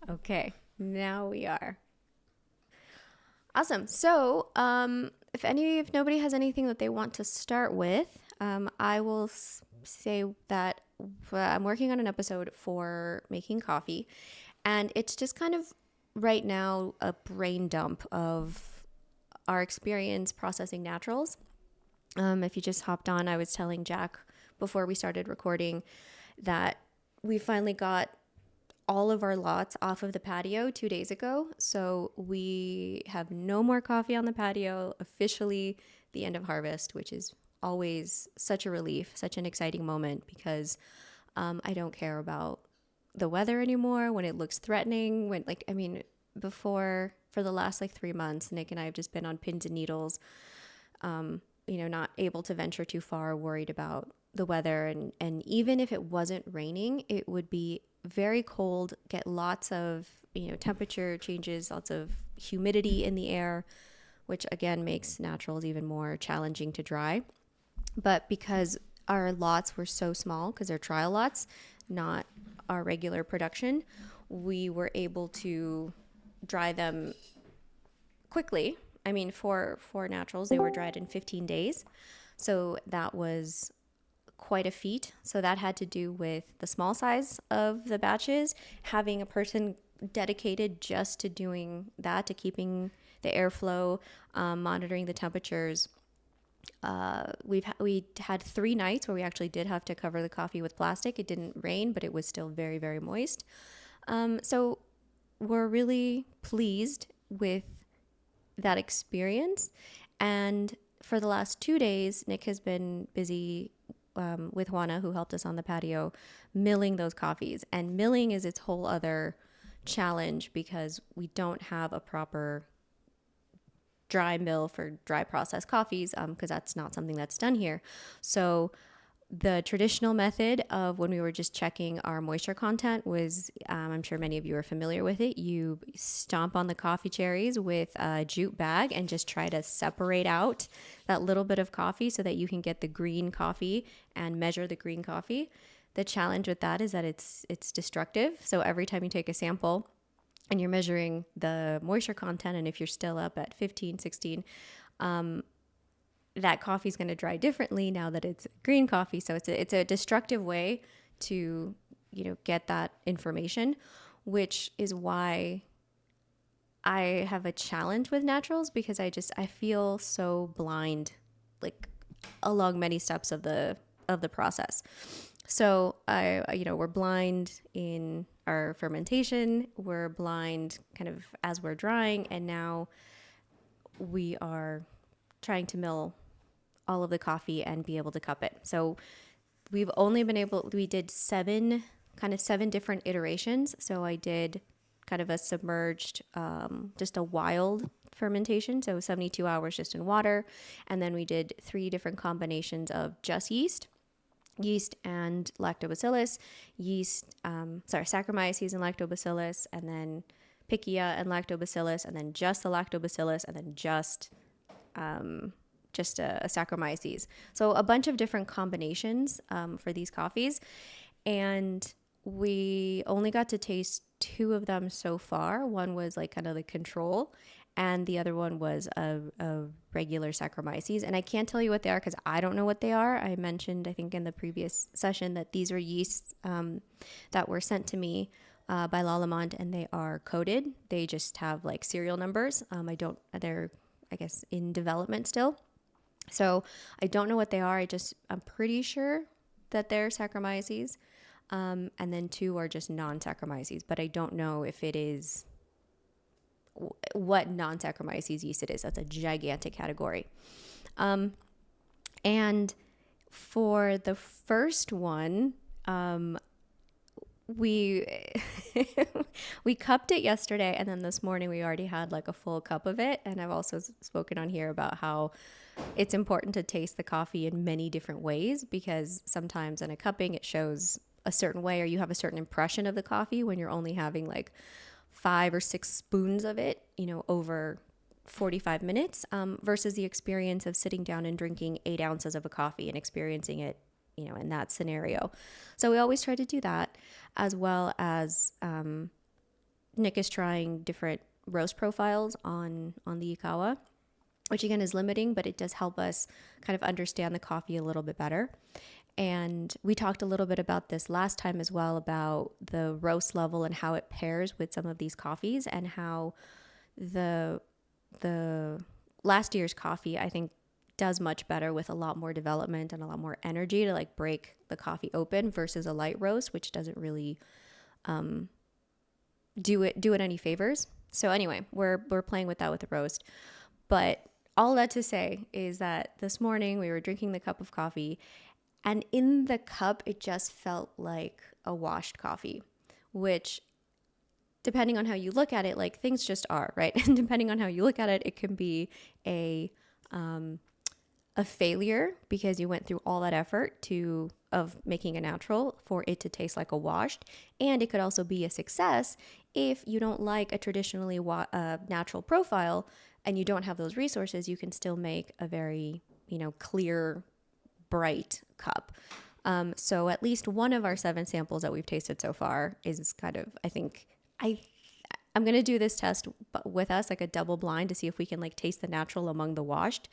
Okay, now we are. Awesome. So, if nobody has anything that they want to start with, I will say that I'm working on an episode for making coffee, and it's just kind of right now a brain dump of our experience processing naturals. If you just hopped on, I was telling Jack before we started recording that we finally got all of our lots off of the patio 2 days ago. So we have no more coffee on the patio, officially the end of harvest, which is always such a relief, such an exciting moment because I don't care about the weather anymore when it looks threatening. Before, for the last like 3 months, Nick and I have just been on pins and needles, not able to venture too far, worried about the weather. And even if it wasn't raining, it would be very cold, get lots of, temperature changes, lots of humidity in the air, which again makes naturals even more challenging to dry. But because our lots were so small, because they're trial lots, not our regular production, we were able to dry them quickly. I mean, for naturals, they were dried in 15 days. So that was quite a feat. So that had to do with the small size of the batches, having a person dedicated just to doing that, to keeping the airflow, monitoring the temperatures. We had 3 nights where we actually did have to cover the coffee with plastic. It didn't rain, but it was still very, very moist. So we're really pleased with that experience. And for the last 2 days, Nick has been busy with Juana, who helped us on the patio, milling those coffees. And milling is its whole other challenge because we don't have a proper dry mill for dry processed coffees because that's not something that's done here. So the traditional method of when we were just checking our moisture content was, I'm sure many of you are familiar with it. You stomp on the coffee cherries with a jute bag and just try to separate out that little bit of coffee so that you can get the green coffee and measure the green coffee. The challenge with that is that it's destructive. So every time you take a sample and you're measuring the moisture content, and if you're still up at 15, 16, that coffee is going to dry differently now that it's green coffee. So it's a destructive way to, get that information, which is why I have a challenge with naturals because I feel so blind, like along many steps of the process. So we're blind in our fermentation. We're blind kind of as we're drying, and now we are trying to mill all of the coffee and be able to cup it. So we did seven different iterations. So I did kind of a submerged, just a wild fermentation. So 72 hours just in water. And then we did 3 different combinations of just yeast and lactobacillus, Saccharomyces and lactobacillus, and then Pichia and lactobacillus, and then just the lactobacillus, and then just a Saccharomyces. So a bunch of different combinations for these coffees. And we only got to taste 2 of them so far. One was like kind of the control, and the other one was a regular Saccharomyces. And I can't tell you what they are because I don't know what they are. I mentioned, I think in the previous session, that these are yeasts that were sent to me by Lalamont, and they are coded. They just have like serial numbers. They're, I guess, in development still. So I don't know what they are. I'm pretty sure that they're Saccharomyces. And then 2 are just non-Saccharomyces, but I don't know if it is what non-Saccharomyces yeast it is. That's a gigantic category. And for the first one, we we cupped it yesterday, and then this morning we already had like a full cup of it. And I've also spoken on here about how it's important to taste the coffee in many different ways because sometimes in a cupping it shows a certain way or you have a certain impression of the coffee when you're only having like 5 or 6 spoons of it, over 45 minutes versus the experience of sitting down and drinking 8 ounces of a coffee and experiencing it, in that scenario. So we always try to do that as well as Nick is trying different roast profiles on the Ikawa, which again is limiting, but it does help us kind of understand the coffee a little bit better. And we talked a little bit about this last time as well, about the roast level and how it pairs with some of these coffees, and how the the last year's coffee, I think, does much better with a lot more development and a lot more energy to like break the coffee open, versus a light roast, which doesn't really do it any favors. So anyway, we're playing with that with the roast. But all that to say is that this morning we were drinking the cup of coffee, and in the cup it just felt like a washed coffee, which, depending on how you look at it, like, things just are, right? And depending on how you look at it, it can be a a failure because you went through all that effort to of making a natural for it to taste like a washed, and it could also be a success if you don't like a traditionally natural profile and you don't have those resources. You can still make a very, clear, bright cup. So at least one of our 7 samples that we've tasted so far is kind of, I think, I'm gonna do this test with us, like a double blind, to see if we can like taste the natural among the washed,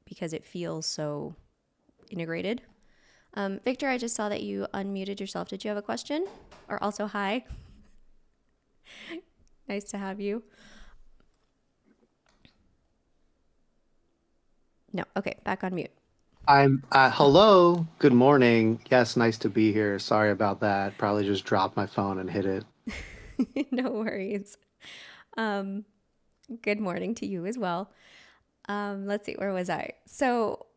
because it feels so integrated. Victor, I just saw that you unmuted yourself. Did you have a question? Or also, hi. Nice to have you. No, okay, back on mute. I'm hello, good morning. Yes, nice to be here. Sorry about that. Probably just dropped my phone and hit it. No worries. Um, Good morning to you as well. Let's see, where was I? So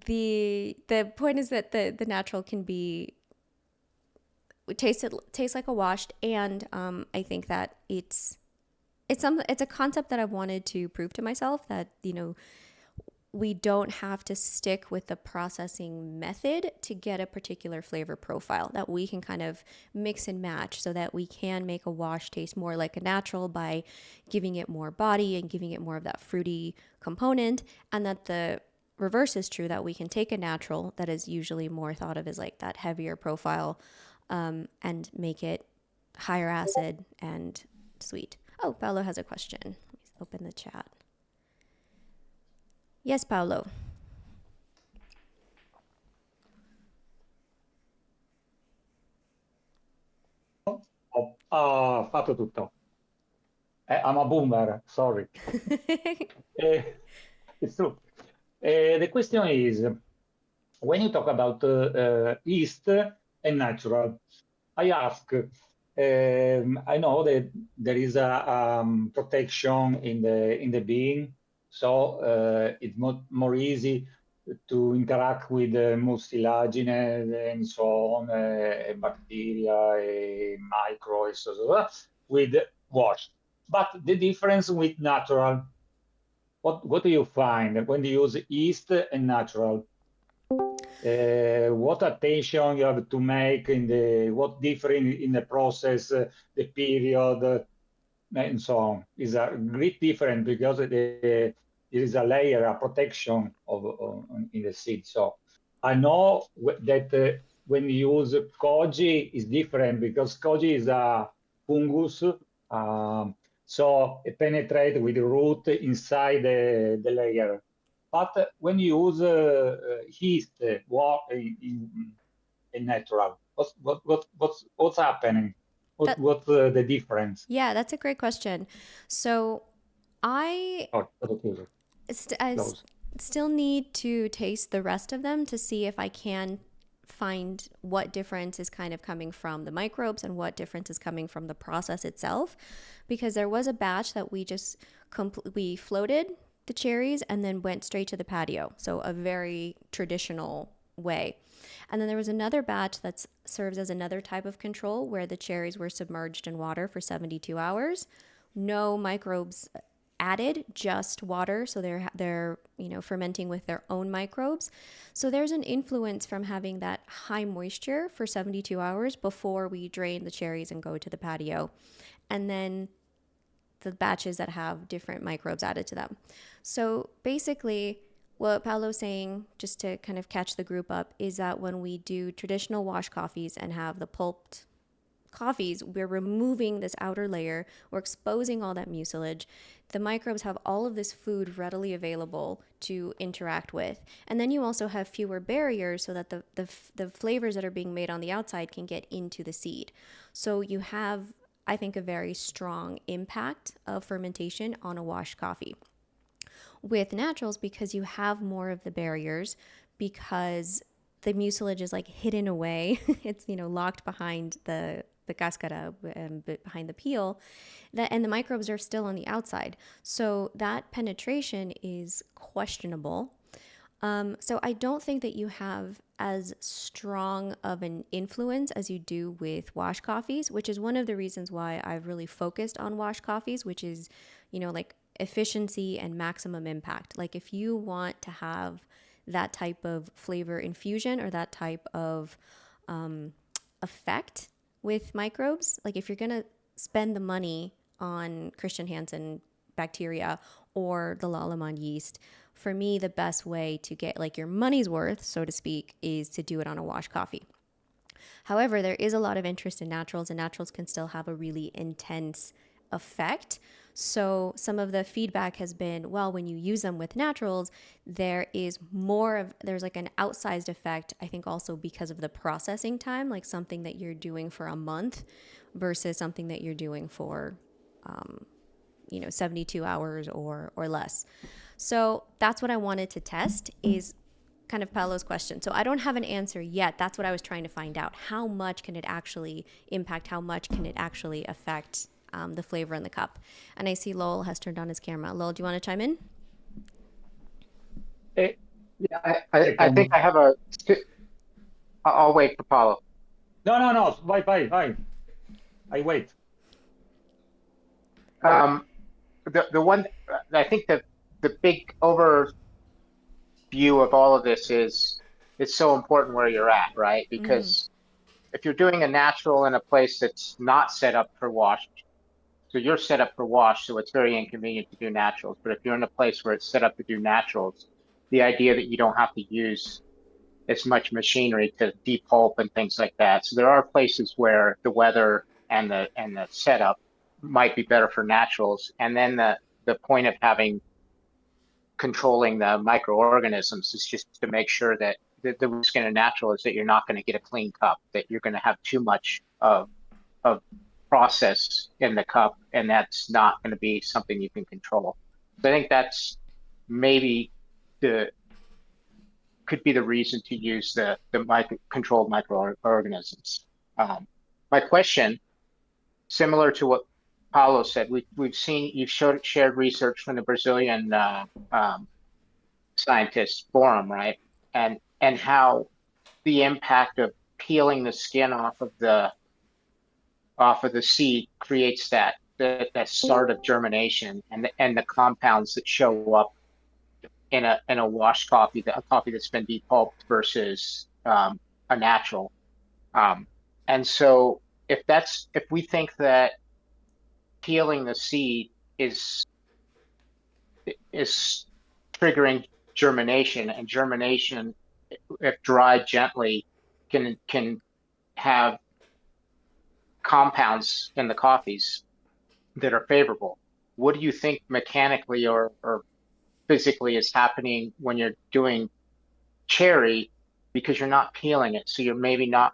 the point is that the natural can be tastes like a washed, and I think that it's a concept that I've wanted to prove to myself, that we don't have to stick with the processing method to get a particular flavor profile, that we can kind of mix and match so that we can make a wash taste more like a natural by giving it more body and giving it more of that fruity component. And that the reverse is true, that we can take a natural that is usually more thought of as like that heavier profile, and make it higher acid and sweet. Oh, Paolo has a question. Let me open the chat. Yes, Paolo. Ho fatto tutto. I'm a boomer, sorry. Eh, it's true. The question is, when you talk about yeast and natural, I ask, I know that there is a protection in the bean, so it's more easy to interact with mucilagine and so on, bacteria, microbes, with wash. But the difference with natural, what do you find when you use yeast and natural? What attention you have to make in the what different in the process, the period, and so on is a great difference because there is a layer, a protection in the seed. So I know that when you use koji is different because koji is a fungus, so it penetrates with the root inside the layer. But when you use yeast, in natural, what's happening? That What's the difference? Yeah, that's a great question. So I Oh, okay, I close. still need to taste the rest of them to see if I can find what difference is kind of coming from the microbes and what difference is coming from the process itself. Because there was a batch that we floated the cherries and then went straight to the patio. So a very traditional way. And then there was another batch that serves as another type of control, where the cherries were submerged in water for 72 hours. No microbes added, just water, so they're fermenting with their own microbes. So there's an influence from having that high moisture for 72 hours before we drain the cherries and go to the patio. And then the batches that have different microbes added to them. So basically, what Paolo's saying, just to kind of catch the group up, is that when we do traditional wash coffees and have the pulped coffees, we're removing this outer layer, we're exposing all that mucilage. The microbes have all of this food readily available to interact with. And then you also have fewer barriers so that the flavors that are being made on the outside can get into the seed. So you have, I think, a very strong impact of fermentation on a washed coffee. With naturals, because you have more of the barriers, because the mucilage is like hidden away, it's, locked behind the cascara, behind the peel, that, and the microbes are still on the outside. So that penetration is questionable. So I don't think that you have as strong of an influence as you do with wash coffees, which is one of the reasons why I've really focused on wash coffees, which is, like efficiency and maximum impact. Like if you want to have that type of flavor infusion or that type of effect with microbes, like if you're going to spend the money on Christian Hansen bacteria or the Lallemand yeast, for me, the best way to get like your money's worth, so to speak, is to do it on a wash coffee. However, there is a lot of interest in naturals, and naturals can still have a really intense effect. So some of the feedback has been, well, when you use them with naturals, there's like an outsized effect, I think also because of the processing time, like something that you're doing for a month versus something that you're doing for 72 hours or less. So that's what I wanted to test, is kind of Paolo's question. So I don't have an answer yet. That's what I was trying to find out. How much can it actually impact? How much can it actually affect the flavor in the cup? And I see Lowell has turned on his camera. Lowell, do you want to chime in? Eh, Yeah, I think Second. I have I'll wait for Paulo. No. Bye. I wait. The one, I think the big overview of all of this is it's so important where you're at, right? Because if you're doing a natural in a place that's not set up for wash, so you're set up for wash, so it's very inconvenient to do naturals. But if you're in a place where it's set up to do naturals, the idea that you don't have to use as much machinery to depulp and things like that. So there are places where the weather and the setup might be better for naturals. And then the point of having controlling the microorganisms is just to make sure that the risk in a natural is that you're not going to get a clean cup, that you're going to have too much of process in the cup, and that's not going to be something you can control. So I think that's maybe could be the reason to use the controlled microorganisms. My question, similar to what Paulo said, we've seen you've shared research from the Brazilian scientist forum, right? And how the impact of peeling the skin off of the seed creates that start of germination and the compounds that show up in a washed coffee, a coffee that's been depulped versus a natural. And so if we think that peeling the seed is triggering germination, and germination, if dried gently, can have compounds in the coffees that are favorable. What do you think mechanically or physically is happening when you're doing cherry, because you're not peeling it? So you're maybe not,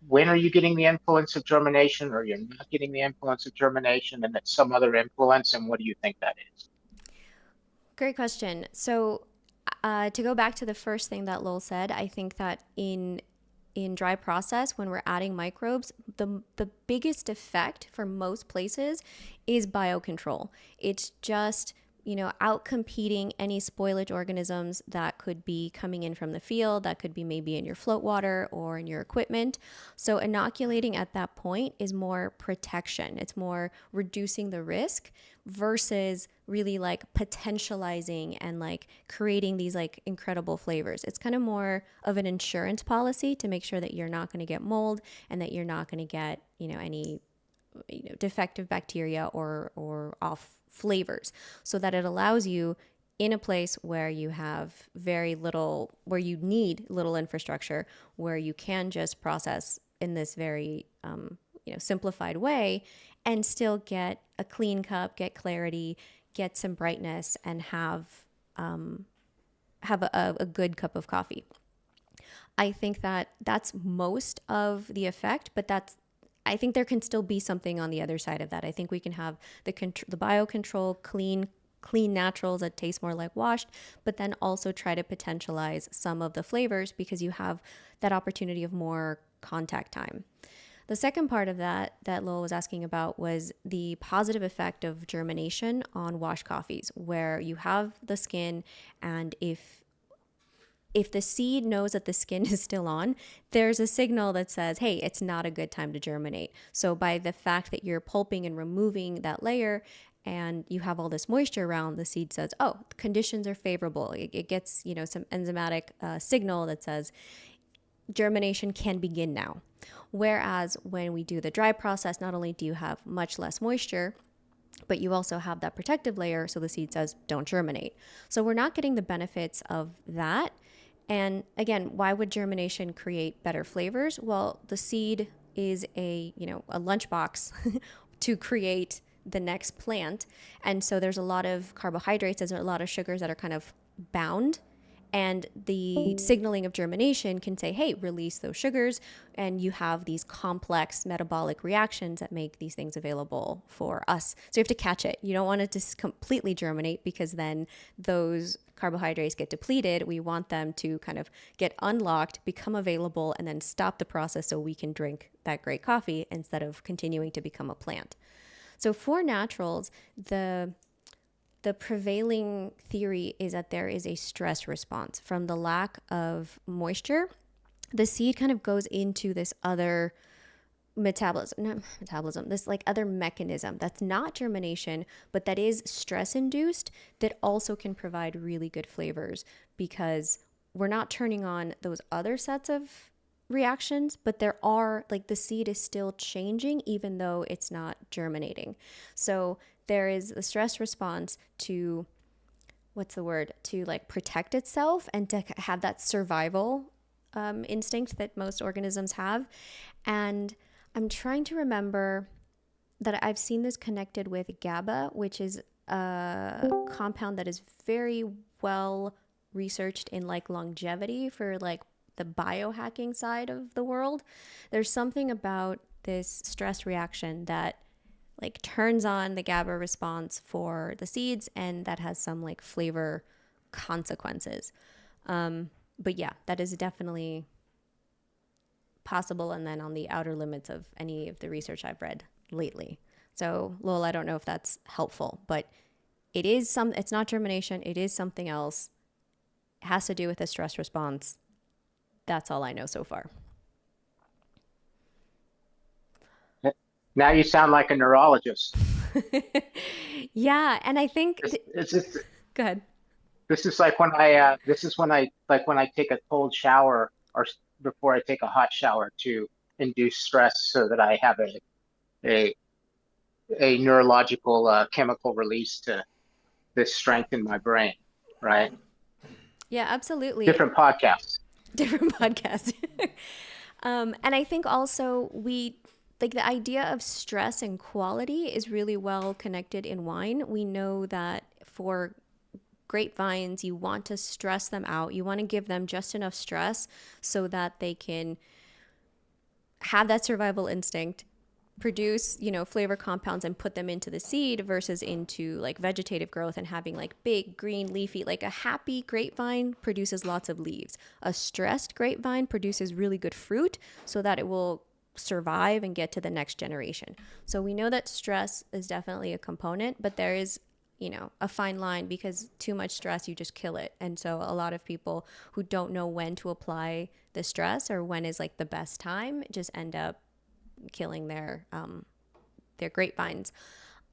when are you getting the influence of germination, or you're not getting the influence of germination, and it's some other influence? And what do you think that is? Great question. So to go back to the first thing that Lowell said, I think that in dry process, when we're adding microbes, the biggest effect for most places is biocontrol. It's just out competing any spoilage organisms that could be coming in from the field, that could be maybe in your float water or in your equipment. So inoculating at that point is more protection. It's more reducing the risk versus really like potentializing and like creating these like incredible flavors. It's kind of more of an insurance policy to make sure that you're not going to get mold and that you're not going to get, any defective bacteria or off flavors, so that it allows you in a place where you have very little, where you need little infrastructure, where you can just process in this very simplified way and still get a clean cup, get clarity, get some brightness, and have a good cup of coffee. I think that's most of the effect, but I think there can still be something on the other side of that. I think we can have the biocontrol, clean naturals that taste more like washed, but then also try to potentialize some of the flavors because you have that opportunity of more contact time. The second part of that Lowell was asking about was the positive effect of germination on wash coffees, where you have the skin, and if the seed knows that the skin is still on, there's a signal that says, hey, it's not a good time to germinate. So by the fact that you're pulping and removing that layer and you have all this moisture around, the seed says, oh, the conditions are favorable. It gets, some enzymatic signal that says germination can begin now. Whereas when we do the dry process, not only do you have much less moisture, but you also have that protective layer, so the seed says don't germinate. So we're not getting the benefits of that. And again, why would germination create better flavors? Well, the seed is a lunchbox to create the next plant. And so there's a lot of carbohydrates, there's a lot of sugars that are kind of bound. And the signaling of germination can say, hey, release those sugars. And you have these complex metabolic reactions that make these things available for us. So you have to catch it. You don't want it to completely germinate because then those carbohydrates get depleted. We want them to kind of get unlocked, become available, and then stop the process so we can drink that great coffee instead of continuing to become a plant. So for naturals, the prevailing theory is that there is a stress response from the lack of moisture. The seed kind of goes into this other this like other mechanism that's not germination, but that is stress induced, that also can provide really good flavors because we're not turning on those other sets of reactions, but there are, like, the seed is still changing even though it's not germinating. So there is a stress response to like protect itself and to have that survival instinct that most organisms have. And I'm trying to remember that I've seen this connected with GABA, which is a compound that is very well researched in like longevity for like the biohacking side of the world. There's something about this stress reaction that like turns on the GABA response for the seeds, and that has some like flavor consequences. But yeah, that is definitely possible, and then on the outer limits of any of the research I've read lately. So Lowell, I don't know if that's helpful, but it's not germination, it is something else. It has to do with a stress response. That's all I know so far. Now you sound like a neurologist. Yeah, and I think go ahead. This is when I take a cold shower or before I take a hot shower to induce stress so that I have a neurological chemical release to strengthen my brain, right? Yeah, absolutely. Different podcasts. And I think also like the idea of stress and quality is really well connected in wine. We know that for grapevines, you want to stress them out. You want to give them just enough stress so that they can have that survival instinct, produce, flavor compounds and put them into the seed versus into like vegetative growth and having like big green leafy. Like a happy grapevine produces lots of leaves. A stressed grapevine produces really good fruit so that it will survive and get to the next generation. So we know that stress is definitely a component, but there is a fine line, because too much stress, you just kill it. And so a lot of people who don't know when to apply the stress or when is like the best time just end up killing their grapevines.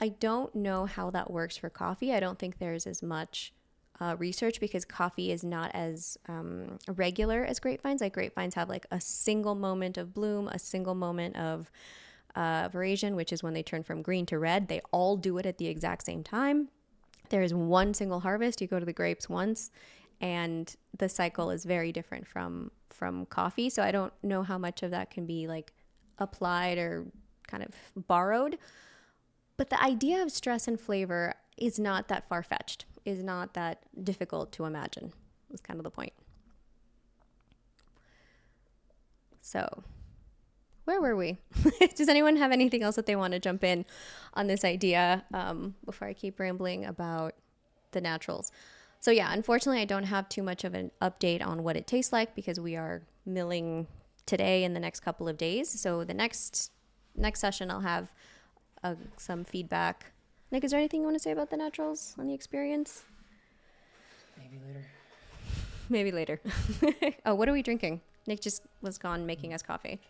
I don't know how that works for coffee. I don't think there's as much research because coffee is not as regular as grapevines. Like grapevines have like a single moment of bloom, a single moment of veraison, which is when they turn from green to red. They all do it at the exact same time. There is one single harvest. You go to the grapes once, and the cycle is very different from coffee. So I don't know how much of that can be like applied or kind of borrowed. But the idea of stress and flavor is not that far-fetched, is not that difficult to imagine, is kind of the point. So, where were we? Does anyone have anything else that they want to jump in on this idea before I keep rambling about the naturals? So yeah, unfortunately, I don't have too much of an update on what it tastes like because we are milling today and the next couple of days. So the next session, I'll have some feedback. Nick, is there anything you want to say about the naturals and the experience? Maybe later. Oh, what are we drinking? Nick just was gone making us coffee.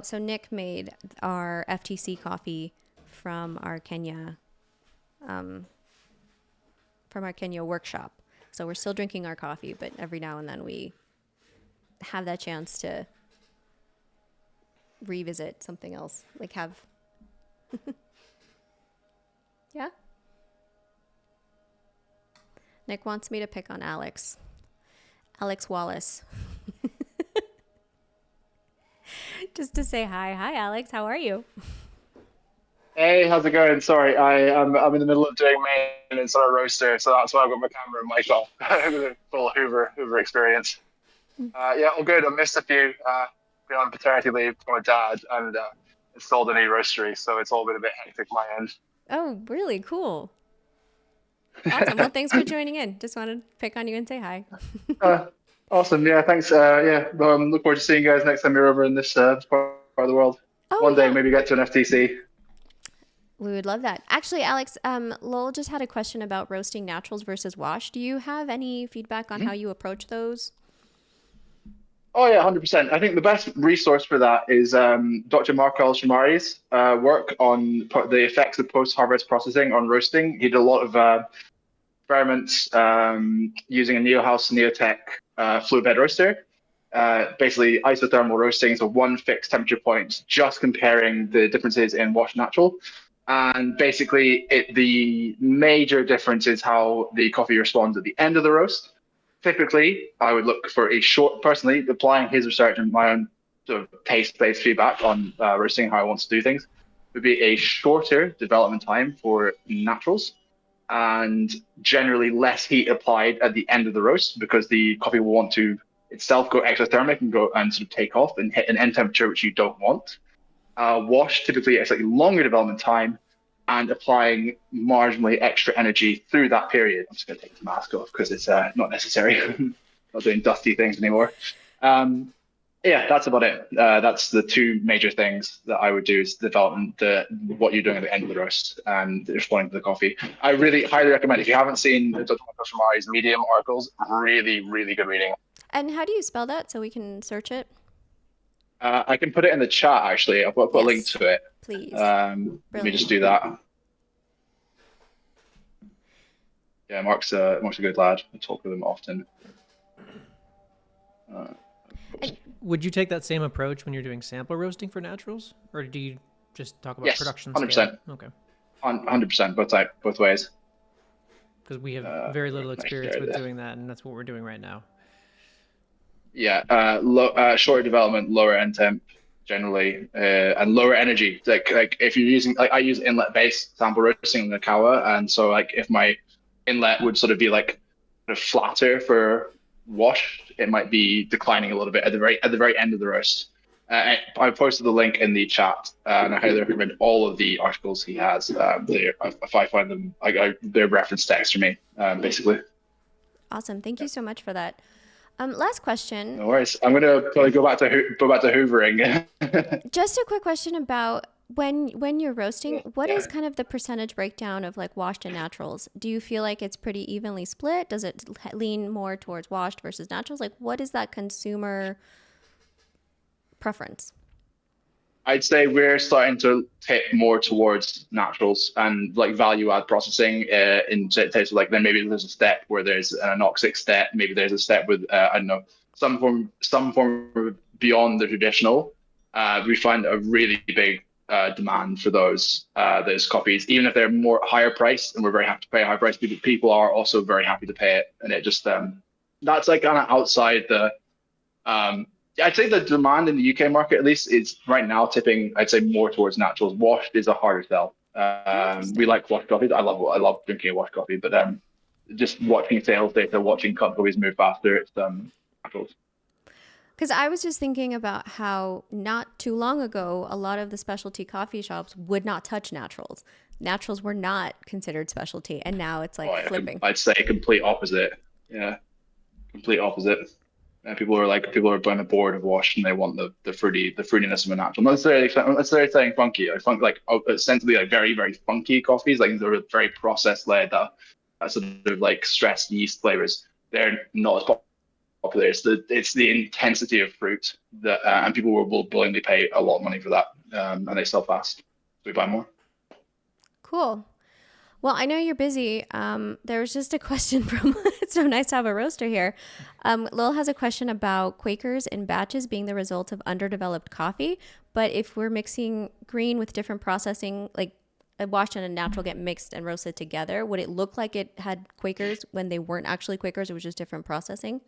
So Nick made our FTC coffee from our Kenya workshop. So we're still drinking our coffee, but every now and then we have that chance to revisit something else, like have yeah. Nick wants me to pick on Alex Wallace. Just to say hi. Hi, Alex. How are you? Hey, how's it going? Sorry, I'm in the middle of doing maintenance on a roaster, so that's why I've got my camera and mic off. Full Hoover experience. Yeah, all good. I missed a few. Been on paternity leave for my dad and installed a new roastery, so it's all been a bit hectic my end. Oh, really? Cool. Awesome. Well, thanks for joining in. Just wanted to pick on you and say hi. Awesome. Yeah, thanks. Yeah, look forward to seeing you guys next time you're over in this part of the world. Oh, One day, yeah. maybe get to an FTC. We would love that. Actually, Alex, Lowell just had a question about roasting naturals versus wash. Do you have any feedback on how you approach those? Oh yeah, 100%. I think the best resource for that is Dr. Mark Al-Shamari's work on the effects of post-harvest processing on roasting. He did a lot of experiments using a Neohouse Neotech fluid bed roaster. Basically isothermal roasting, so one fixed temperature point, just comparing the differences in wash natural. And basically the major difference is how the coffee responds at the end of the roast. Typically, I would look for a short, personally, applying his research and my own sort of taste-based feedback on roasting, how I want to do things, would be a shorter development time for naturals and generally less heat applied at the end of the roast because the coffee will want to itself go exothermic and go and sort of take off and hit an end temperature which you don't want. Wash, typically a slightly longer development time and applying marginally extra energy through that period. I'm just going to take the mask off because it's not necessary. Not doing dusty things anymore. Yeah, that's about it. That's the two major things that I would do is development, what you're doing at the end of the roast and responding to the coffee. I really highly recommend, if you haven't seen Dr. Michael Shamari's Medium articles, really, really good reading. And how do you spell that so we can search it? I can put it in the chat, actually. I'll put a link to it. Please. Let me just do that. Yeah, Mark's a good lad. I talk with him often. Would you take that same approach when you're doing sample roasting for naturals, or do you just talk about production 100%. scale? Okay. 100%, both ways. Because we have very little experience with doing that, and that's what we're doing right now. Yeah, shorter development, lower end temp generally, and lower energy. Like if you're using, like I use inlet based sample roasting in the Kawa, and so like if my inlet would sort of be like sort of flatter for wash, it might be declining a little bit at the very end of the roast. I posted the link in the chat, and I highly recommend all of the articles he has. If I find them, they're reference text for me, basically. Awesome. Thank you so much for that. Last question. No worries. I'm gonna probably go back to hoovering. Just a quick question about when you're roasting, what is kind of the percentage breakdown of like washed and naturals? Do you feel like it's pretty evenly split? Does it lean more towards washed versus naturals? Like, what is that consumer preference? I'd say we're starting to tip more towards naturals and like value add processing in terms of like, then maybe there's a step where there's an anoxic step, maybe there's a step with I don't know, some form of beyond the traditional. We find a really big demand for those copies, even if they're more higher priced, and we're very happy to pay a high price. People are also very happy to pay it, and it just that's like kind of outside the I'd say the demand in the UK market, at least, is right now tipping, I'd say, more towards naturals. Washed is a harder sell. We Interesting. like washed coffees. I love drinking washed coffee, but just watching sales data, watching cut coffees move faster, it's naturals. Because I was just thinking about how not too long ago, a lot of the specialty coffee shops would not touch naturals. Naturals were not considered specialty, and now it's Oh, like flipping. I'd say complete opposite. Yeah, complete opposite. People are kind of bored of wash and they want the fruitiness of a natural. Not necessarily saying funky. I funk like ostensibly like very very funky coffees, like they're very process led, that sort of like stressed yeast flavors. They're not as popular. It's the intensity of fruit that and people will willingly pay a lot of money for that, and they sell fast. So we buy more. Cool. Well, I know you're busy. There was just a question from, it's so nice to have a roaster here. Lil has a question about Quakers in batches being the result of underdeveloped coffee. But if we're mixing green with different processing, like a washed and a natural get mixed and roasted together, would it look like it had Quakers when they weren't actually Quakers? It was just different processing?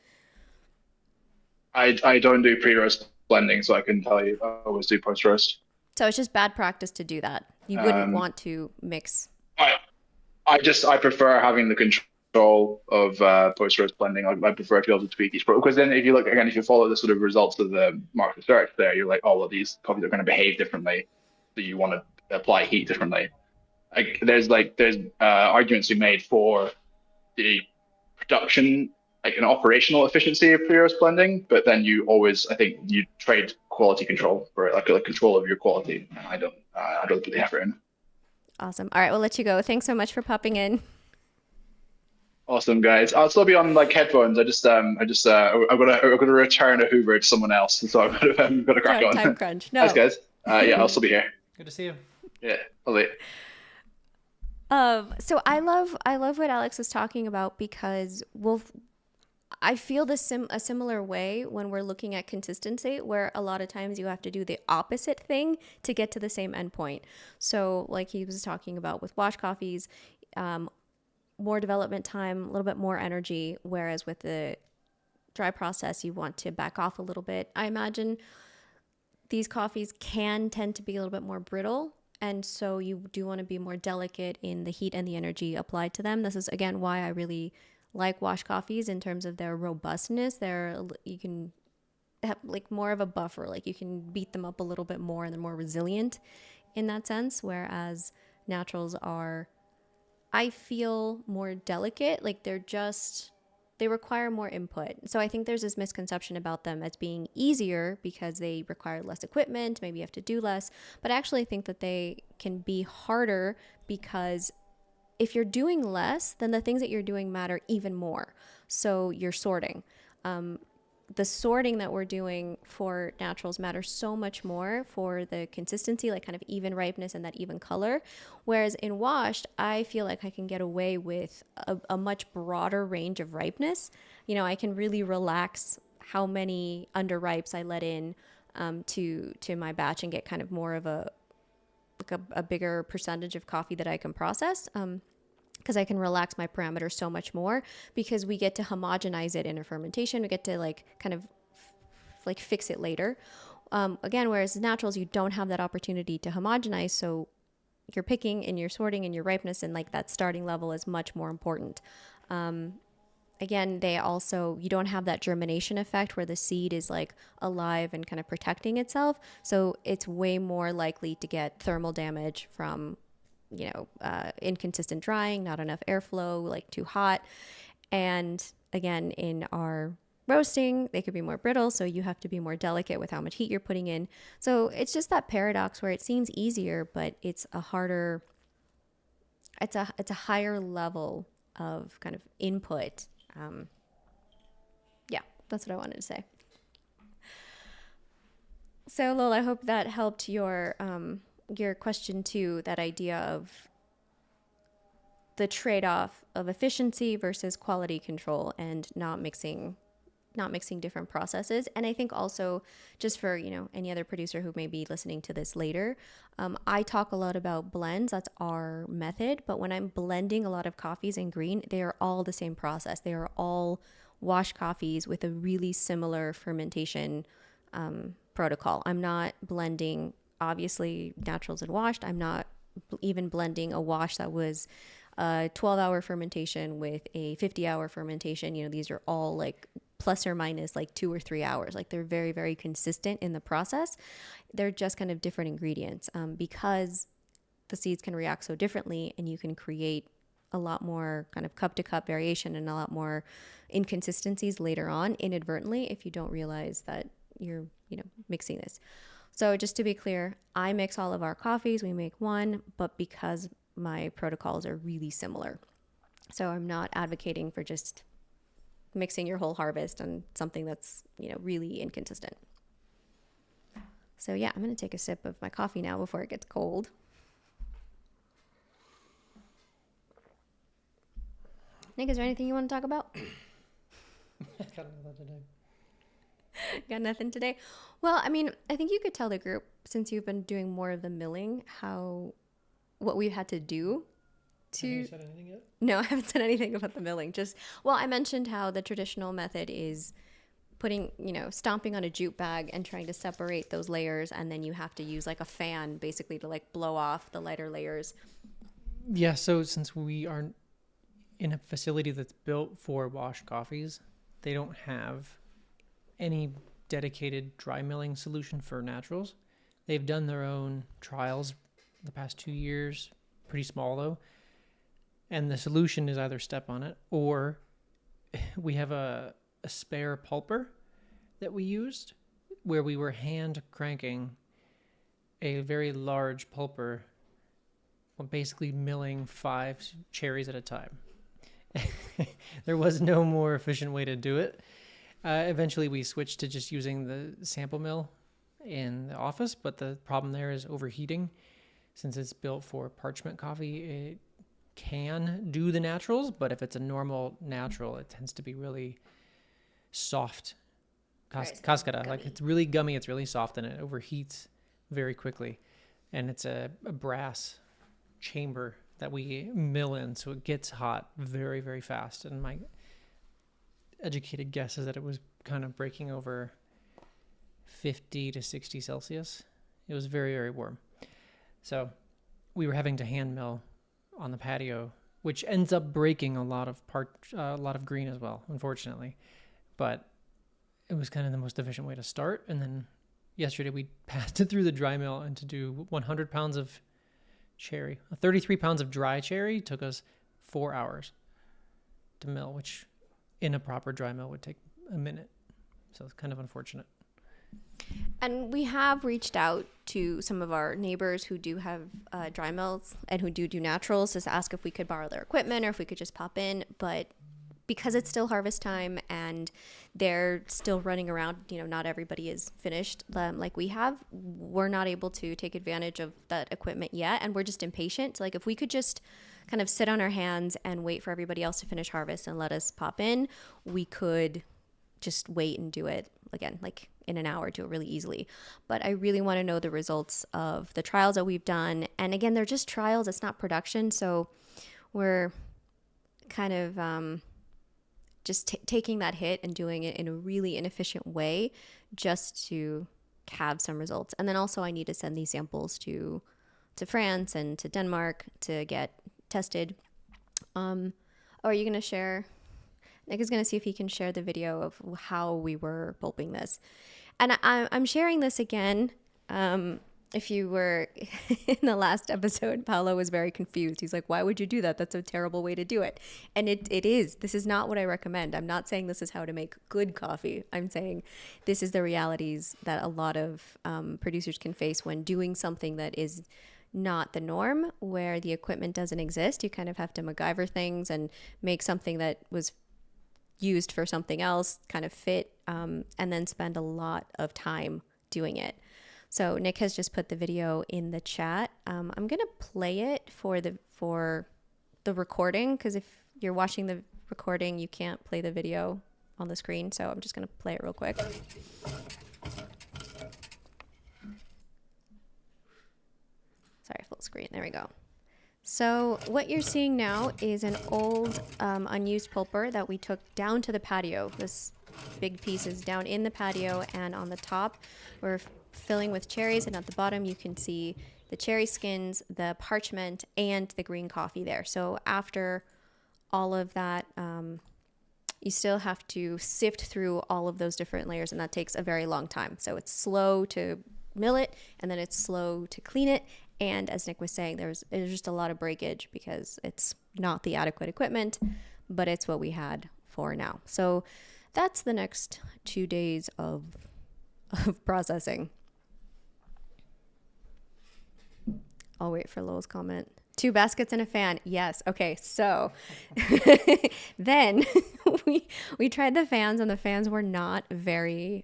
I don't do pre-roast blending, so I can tell you. I always do post-roast. So it's just bad practice to do that. You wouldn't want to mix. I I prefer having the control of post-roast blending. I prefer to be able to tweak each product, because then if you follow the sort of results of the market research there, you're like, oh well, these coffees are going to behave differently, so you want to apply heat differently. There's arguments to be made for the production, like an operational efficiency of pre-roast blending, but then I think you trade quality control for it, like control of your quality. I don't put the effort in. Awesome. All right, we'll let you go. Thanks so much for popping in. Awesome, guys. I'll still be on like headphones. I've got to return a Hoover to someone else, so I've got to crack No, on. time crunch. No. Thanks, guys. Yeah, I'll still be here. Good to see you. Yeah, bye. So I love what Alex is talking about, because I feel a similar way when we're looking at consistency, where a lot of times you have to do the opposite thing to get to the same endpoint. So like he was talking about with wash coffees, more development time, a little bit more energy, whereas with the dry process, you want to back off a little bit. I imagine these coffees can tend to be a little bit more brittle, and so you do want to be more delicate in the heat and the energy applied to them. This is again why I really like wash coffees in terms of their robustness. You can have like more of a buffer, like you can beat them up a little bit more and they're more resilient in that sense, whereas naturals are, I feel, more delicate. Like they require more input. So I think there's this misconception about them as being easier because they require less equipment, maybe you have to do less, but I actually think that they can be harder, because if you're doing less, then the things that you're doing matter even more. So you're sorting. The sorting that we're doing for naturals matters so much more for the consistency, like kind of even ripeness and that even color. Whereas in washed, I feel like I can get away with a much broader range of ripeness. I can really relax how many underripes I let in to my batch and get kind of more of a bigger percentage of coffee that I can process. Because I can relax my parameters so much more, because we get to homogenize it in a fermentation. We get to like kind of like fix it later. Again, whereas naturals, you don't have that opportunity to homogenize. So you're picking and you're sorting and your ripeness and like that starting level is much more important. Again, you don't have that germination effect where the seed is like alive and kind of protecting itself. So it's way more likely to get thermal damage from inconsistent drying, not enough airflow, like too hot. And again, in our roasting, they could be more brittle, so you have to be more delicate with how much heat you're putting in. So it's just that paradox where it seems easier, but it's a higher level of kind of input. Yeah, that's what I wanted to say. So Lil, I hope that helped your question too, that idea of the trade-off of efficiency versus quality control and not mixing different processes. And I think also, just for any other producer who may be listening to this later, I talk a lot about blends. That's our method. But when I'm blending a lot of coffees in green, they are all the same process. They are all wash coffees with a really similar fermentation protocol. I'm not blending, obviously, naturals and washed. I'm not even blending a wash that was a 12-hour fermentation with a 50-hour fermentation. You know, these are all like plus or minus like 2 or 3 hours. Like they're very, very consistent in the process. They're just kind of different ingredients because the seeds can react so differently, and you can create a lot more kind of cup to cup variation and a lot more inconsistencies later on inadvertently if you don't realize that you're, you know, mixing this. So just to be clear, I mix all of our coffees. We make one, but because my protocols are really similar. So I'm not advocating for just mixing your whole harvest on something that's, you know, really inconsistent. So yeah, I'm going to take a sip of my coffee now before it gets cold. Nick, is there anything you want to talk about? Got nothing today. Got nothing today? Well, I mean, I think you could tell the group, since you've been doing more of the milling, what we've had to do to... Have you said anything yet? No, I haven't said anything about the milling. Just, well, I mentioned how the traditional method is putting, you know, stomping on a jute bag and trying to separate those layers, and then you have to use like a fan basically to like blow off the lighter layers. Yeah, so since we are in a facility that's built for washed coffees, they don't have any dedicated dry milling solution for naturals. They've done their own trials the past 2 years, pretty small though. And the solution is either step on it, or we have a spare pulper that we used where we were hand cranking a very large pulper, basically milling 5 cherries at a time. There was no more efficient way to do it. Eventually we switched to just using the sample mill in the office, but the problem there is overheating. Since it's built for parchment coffee, it can do the naturals, but if it's a normal natural, it tends to be really soft. Cascara, like it's really gummy, it's really soft, and it overheats very quickly. And it's a brass chamber that we mill in, so it gets hot very, very fast. And my educated guess is that it was kind of breaking over 50 to 60 Celsius. It was very, very warm. So we were having to hand mill on the patio, which ends up breaking a lot of green as well, unfortunately. But it was kind of the most efficient way to start. And then yesterday we passed it through the dry mill, and to do 100 pounds of cherry, 33 pounds of dry cherry took us 4 hours to mill, which in a proper dry mill would take a minute. So it's kind of unfortunate. And we have reached out to some of our neighbors who do have dry mills and who do naturals, just to ask if we could borrow their equipment or if we could just pop in. But because it's still harvest time and they're still running around, you know, not everybody is finished like we have, we're not able to take advantage of that equipment yet. And we're just impatient. So, like, if we could just kind of sit on our hands and wait for everybody else to finish harvest and let us pop in, we could just wait and do it again, like in an hour, do it really easily. But I really want to know the results of the trials that we've done. And again, they're just trials. It's not production. So we're kind of just taking that hit and doing it in a really inefficient way just to have some results. And then also I need to send these samples to France and to Denmark to get tested. Are you going to share? Nick is going to see if he can share the video of how we were pulping this. And I'm sharing this again. If you were in the last episode, Paolo was very confused. He's like, why would you do that? That's a terrible way to do it. And it is. This is not what I recommend. I'm not saying this is how to make good coffee. I'm saying this is the realities that a lot of producers can face when doing something that is not the norm, where the equipment doesn't exist. You kind of have to MacGyver things and make something that was used for something else kind of fit, and then spend a lot of time doing it. So Nick has just put the video in the chat. I'm going to play it for the recording, because if you're watching the recording, you can't play the video on the screen. So I'm just going to play it real quick. Sorry, full screen. There we go. So what you're seeing now is an old unused pulper that we took down to the patio. This big piece is down in the patio, and on the top we're filling with cherries, and at the bottom you can see the cherry skins, the parchment, and the green coffee there. So after all of that, you still have to sift through all of those different layers, and that takes a very long time. So it's slow to mill it, and then it's slow to clean it. And as Nick was saying, there's just a lot of breakage because it's not the adequate equipment, but it's what we had for now. So that's the next 2 days of processing. I'll wait for Lowell's comment. 2 baskets and a fan. Yes. Okay. So then we tried the fans, and the fans were not very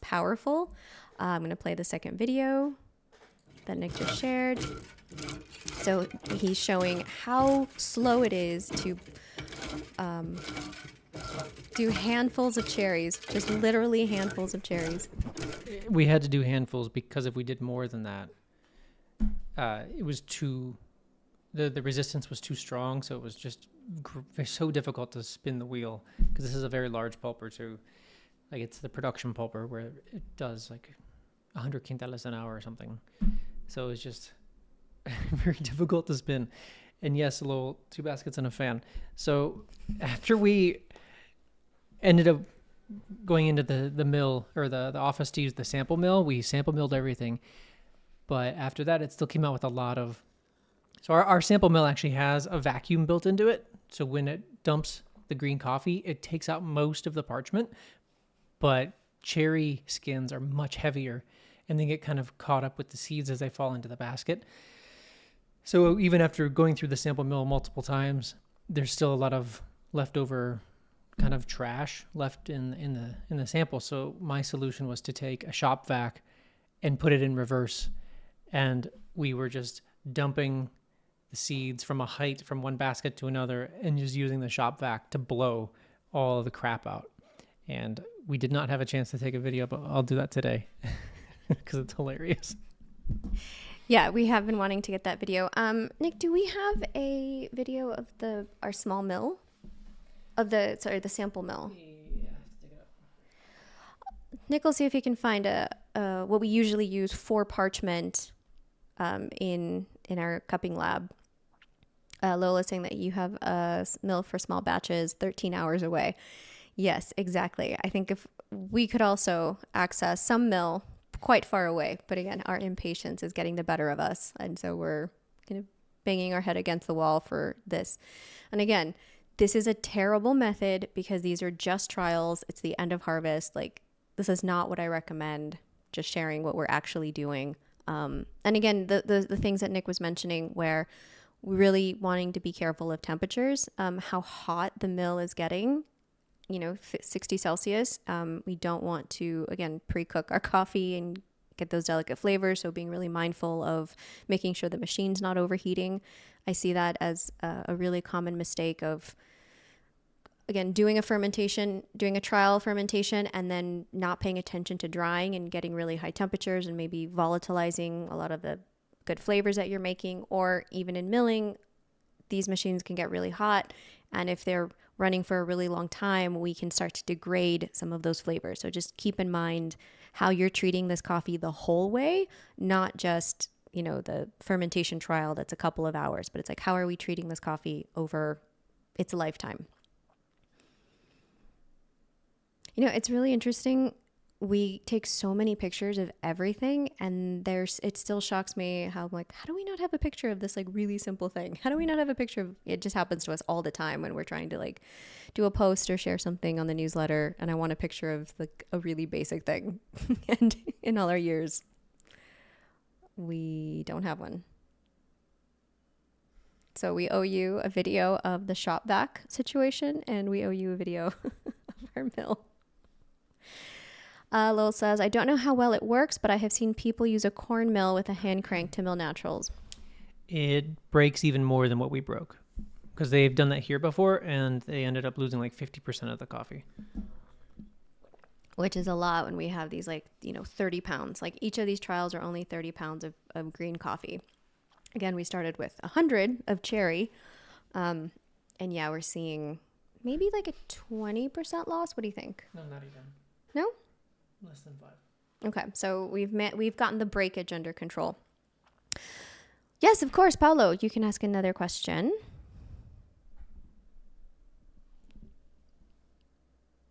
powerful. I'm going to play the second video that Nick just shared. So he's showing how slow it is to do handfuls of cherries, just literally handfuls of cherries. We had to do handfuls because if we did more than that, it was the resistance was too strong. So it was just so difficult to spin the wheel because this is a very large pulper too. Like it's the production pulper where it does like 100 quintales an hour or something. So it's just very difficult to spin. And yes, a little 2 baskets and a fan. So after we ended up going into the mill or the office to use the sample mill, we sample milled everything. But after that, it still came out with a lot of... So our sample mill actually has a vacuum built into it. So when it dumps the green coffee, it takes out most of the parchment. But cherry skins are much heavier, and they get kind of caught up with the seeds as they fall into the basket. So even after going through the sample mill multiple times, there's still a lot of leftover kind of trash left in the sample. So my solution was to take a shop vac and put it in reverse, and we were just dumping the seeds from a height from one basket to another and just using the shop vac to blow all of the crap out. And we did not have a chance to take a video, but I'll do that today because it's hilarious. Yeah, we have been wanting to get that video. Nick, do we have a video of our small mill? The sample mill? Yeah, take it up. Nick will see if he can find what we usually use for parchment in our cupping lab. Lola's saying that you have a mill for small batches 13 hours away. Yes, exactly. I think if we could also access some mill quite far away, but again, our impatience is getting the better of us, and so we're kind of banging our head against the wall for this. And again, this is a terrible method because these are just trials. It's the end of harvest. Like, this is not what I recommend. Just sharing what we're actually doing. And again, the things that Nick was mentioning, where we're really wanting to be careful of temperatures, how hot the mill is getting. 60 Celsius. We don't want to, again, pre-cook our coffee and get those delicate flavors. So being really mindful of making sure the machine's not overheating. I see that as a really common mistake of, again, doing a trial fermentation and then not paying attention to drying and getting really high temperatures and maybe volatilizing a lot of the good flavors that you're making. Or even in milling, these machines can get really hot. And if they're running for a really long time, we can start to degrade some of those flavors. So just keep in mind how you're treating this coffee the whole way, not just, the fermentation trial that's a couple of hours, but it's like, how are we treating this coffee over its lifetime? It's really interesting. We take so many pictures of everything, and it still shocks me how I'm like, how do we not have a picture of this like really simple thing? How do we not have a picture of it? Just happens to us all the time when we're trying to like do a post or share something on the newsletter, and I want a picture of like a really basic thing. And in all our years, we don't have one. So we owe you a video of the shop vac situation, and we owe you a video of our mill. Lowell says, I don't know how well it works, but I have seen people use a corn mill with a hand crank to mill naturals. It breaks even more than what we broke because they've done that here before, and they ended up losing like 50% of the coffee. Which is a lot when we have these 30 pounds. Like each of these trials are only 30 pounds of green coffee. Again, we started with 100 of cherry. And yeah, we're seeing maybe like a 20% loss. What do you think? No, not even. No? Less than 5. Okay, so we've gotten the breakage under control. Yes, of course, Paolo, you can ask another question.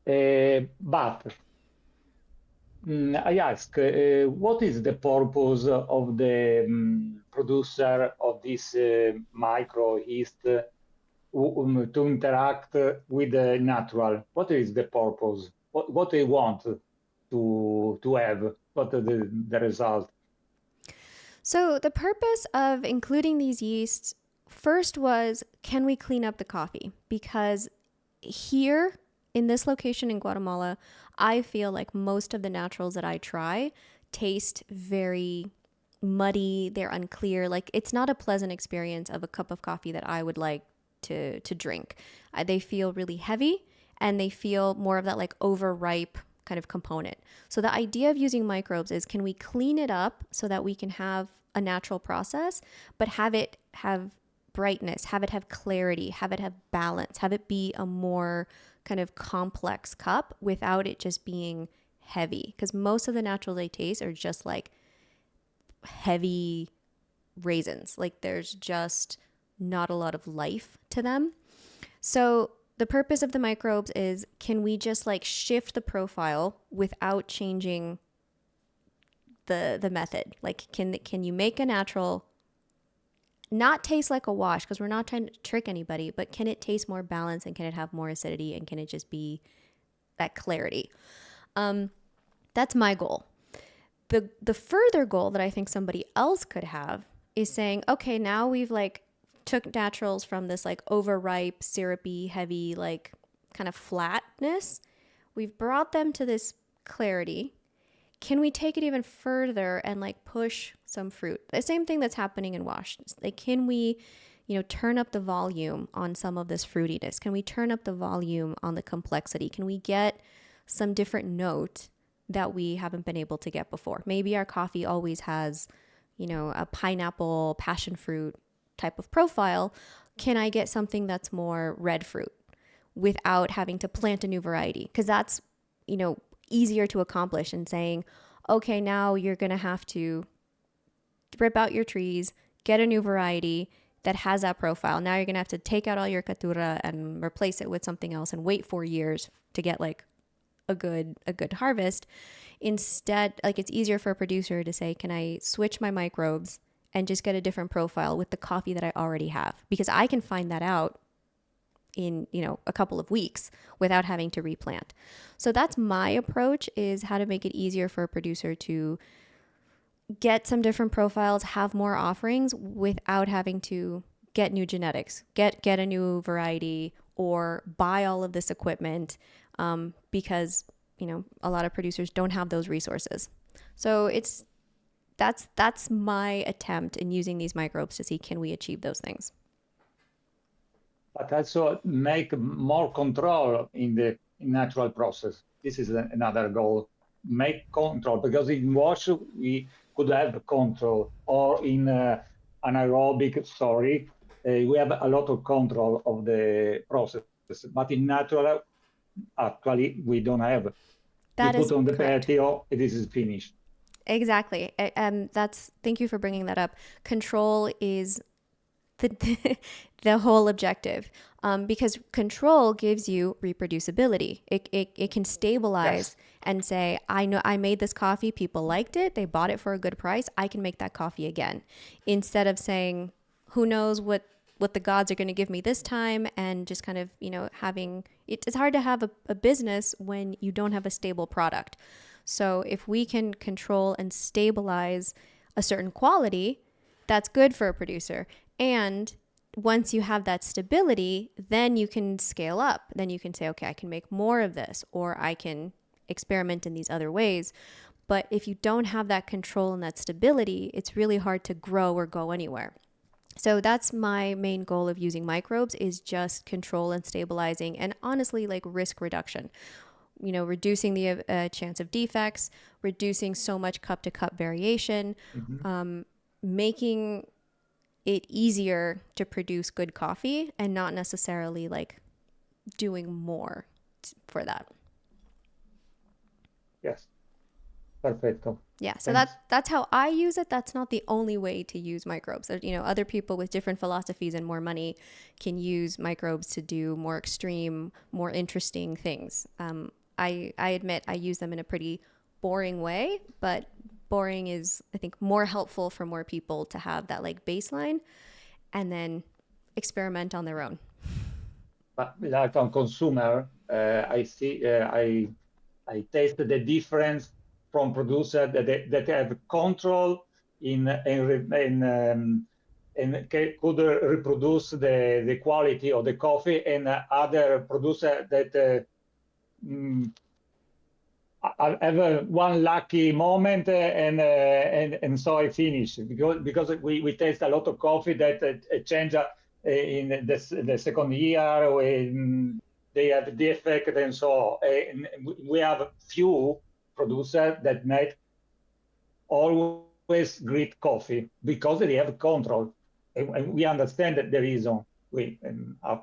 But I ask, what is the purpose of the producer of this micro yeast to interact with the natural? What is the purpose? What they want to have? What are the result? So the purpose of including these yeasts first was, can we clean up the coffee? Because here in this location in Guatemala, I feel like most of the naturals that I try taste very muddy. They're unclear. Like it's not a pleasant experience of a cup of coffee that I would like to drink. They feel really heavy and they feel more of that like overripe kind of component. So the idea of using microbes is, can we clean it up so that we can have a natural process, but have it have brightness, have it have clarity, have it have balance, have it be a more kind of complex cup without it just being heavy. Because most of the naturals I taste are just like heavy raisins. Like there's just not a lot of life to them. So the purpose of the microbes is, can we just like shift the profile without changing the method? Like can you make a natural not taste like a wash, because we're not trying to trick anybody, but can it taste more balanced and can it have more acidity and can it just be that clarity? That's my goal. The further goal that I think somebody else could have is saying, okay, now we've like took naturals from this like overripe, syrupy, heavy, like kind of flatness. We've brought them to this clarity. Can we take it even further and like push some fruit? The same thing that's happening in wash. Like, can we, turn up the volume on some of this fruitiness? Can we turn up the volume on the complexity? Can we get some different note that we haven't been able to get before? Maybe our coffee always has, a pineapple, passion fruit type of profile. Can I get something that's more red fruit without having to plant a new variety? Because that's, easier to accomplish and saying, okay, now you're going to have to rip out your trees, get a new variety that has that profile. Now you're going to have to take out all your caturra and replace it with something else and wait 4 years to get like a good harvest. Instead, like it's easier for a producer to say, can I switch my microbes and just get a different profile with the coffee that I already have? Because I can find that out in, a couple of weeks without having to replant. So that's my approach, is how to make it easier for a producer to get some different profiles, have more offerings without having to get new genetics, get a new variety, or buy all of this equipment, because, a lot of producers don't have those resources. So that's my attempt in using these microbes to see, can we achieve those things? But also make more control in the natural process. This is another goal. Make control, because in wash we could have control, or in anaerobic, we have a lot of control of the process. But in natural, actually, we don't have. That you is put on the correct. patio, this is finished. Exactly. Thank you for bringing that up. Control is the whole objective, because control gives you reproducibility. It can stabilize and say, I know I made this coffee, people liked it, they bought it for a good price, I can make that coffee again, instead of saying, who knows what the gods are going to give me this time, and just kind of having it's hard to have a business when you don't have a stable product. So if we can control and stabilize a certain quality, that's good for a producer. And once you have that stability, then you can scale up. Then you can say, okay, I can make more of this, or I can experiment in these other ways. But if you don't have that control and that stability, it's really hard to grow or go anywhere. So that's my main goal of using microbes, is just control and stabilizing, and honestly, like risk reduction. Reducing the chance of defects, reducing so much cup to cup variation, making it easier to produce good coffee and not necessarily like doing more for that. Yes. Perfecto. Yeah, so Thanks. that's how I use it. That's not the only way to use microbes. There, other people with different philosophies and more money can use microbes to do more extreme, more interesting things. I admit I use them in a pretty boring way, but boring is, I think, more helpful for more people to have that like baseline and then experiment on their own. But like on consumer, I see, I taste the difference from producer that have control in could reproduce the quality of the coffee, and other producer that have one lucky moment and so I finish because we taste a lot of coffee that change in the second year when they have defect and so and we have few producers that make always great coffee because they have control, and we understand that the reason.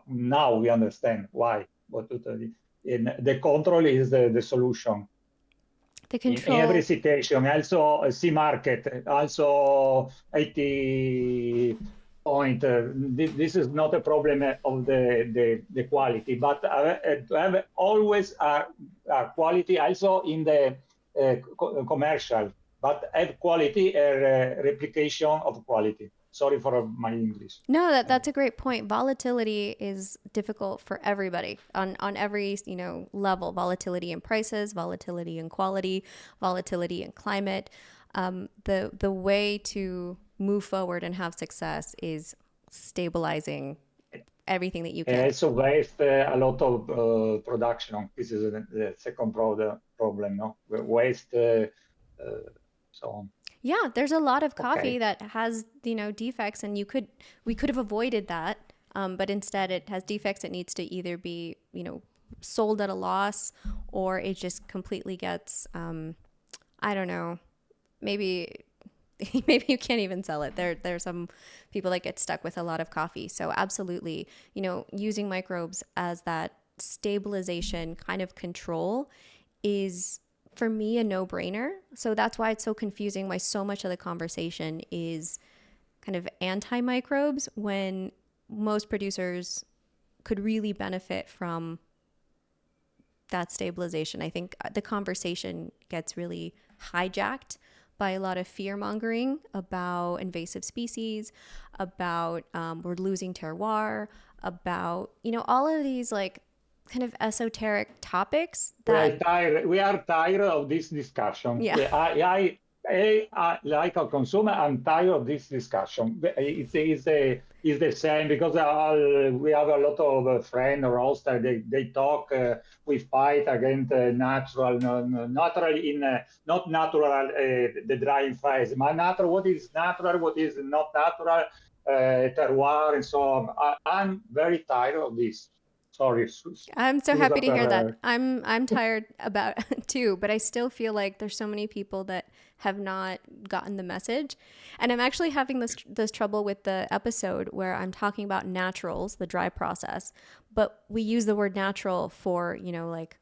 Now we understand why. And the control is the solution. The In control. every situation, also C market, also 80 point. This is not a problem of the quality, but to have always a quality also in the commercial, but have quality replication of quality. Sorry for my English. No, that's a great point. Volatility is difficult for everybody on every, level. Volatility in prices, volatility in quality, volatility in climate. The way to move forward and have success is stabilizing everything that you And can. also waste a lot of production. This is the second problem, no? Waste, so on. Yeah, there's a lot of coffee Okay. that has, defects, and we could have avoided that. But instead it has defects. It needs to either be, sold at a loss, or it just completely gets, I don't know, maybe you can't even sell it. There's some people that get stuck with a lot of coffee. So absolutely, using microbes as that stabilization kind of control is, for me, a no-brainer. So that's why it's so confusing why so much of the conversation is kind of anti-microbes when most producers could really benefit from that stabilization. I think the conversation gets really hijacked by a lot of fear-mongering about invasive species, about we're losing terroir, about, all of these like kind of esoteric topics that We are tired of this discussion. Yeah. I like a consumer. I'm tired of this discussion. It's the same because we have a lot of friends or roaster. They talk. We fight against natural, natural not natural. The drying phase. My natural. What is natural? What is not natural? Terroir and so on. I'm very tired of this. Sorry. I'm so happy to hear Susa that. I'm tired about too, but I still feel like there's so many people that have not gotten the message. And I'm actually having this trouble with the episode where I'm talking about naturals, the dry process, but we use the word natural for, like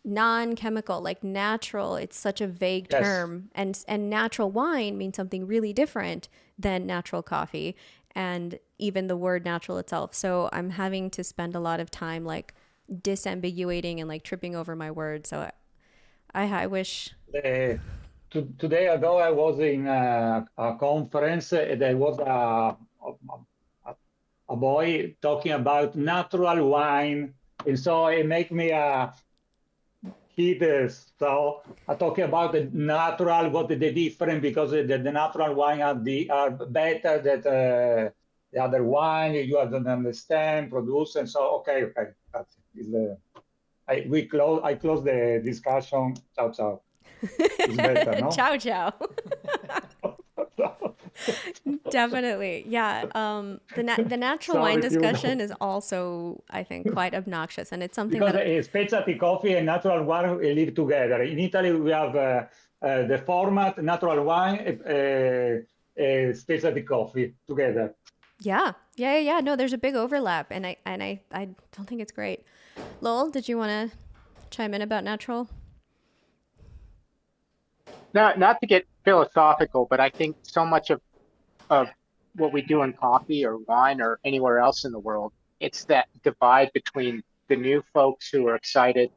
non-chemical, like natural. It's such a vague Yes. term, and natural wine means something really different than natural coffee, and even the word natural itself. So I'm having to spend a lot of time like disambiguating and like tripping over my words. So I wish. Today ago, I was in a conference. There was a boy talking about natural wine, and so it make me so I talking about the natural, what the different, because the natural wine are better than the other wine. You have to understand, produce, and so okay. That's it. I close the discussion. Ciao. It's better, no? Ciao, ciao. Definitely. Yeah. The natural Sorry, wine you know. discussion is also, I think, quite obnoxious. And it's something Because that specialty coffee and natural wine live together. In Italy, we have the format natural wine, specialty coffee together. Yeah. No, there's a big overlap, and I don't think it's great. Lowell, did you want to chime in about natural? Not to get philosophical, but I think so much of what we do in coffee or wine or anywhere else in the world, it's that divide between the new folks who are excited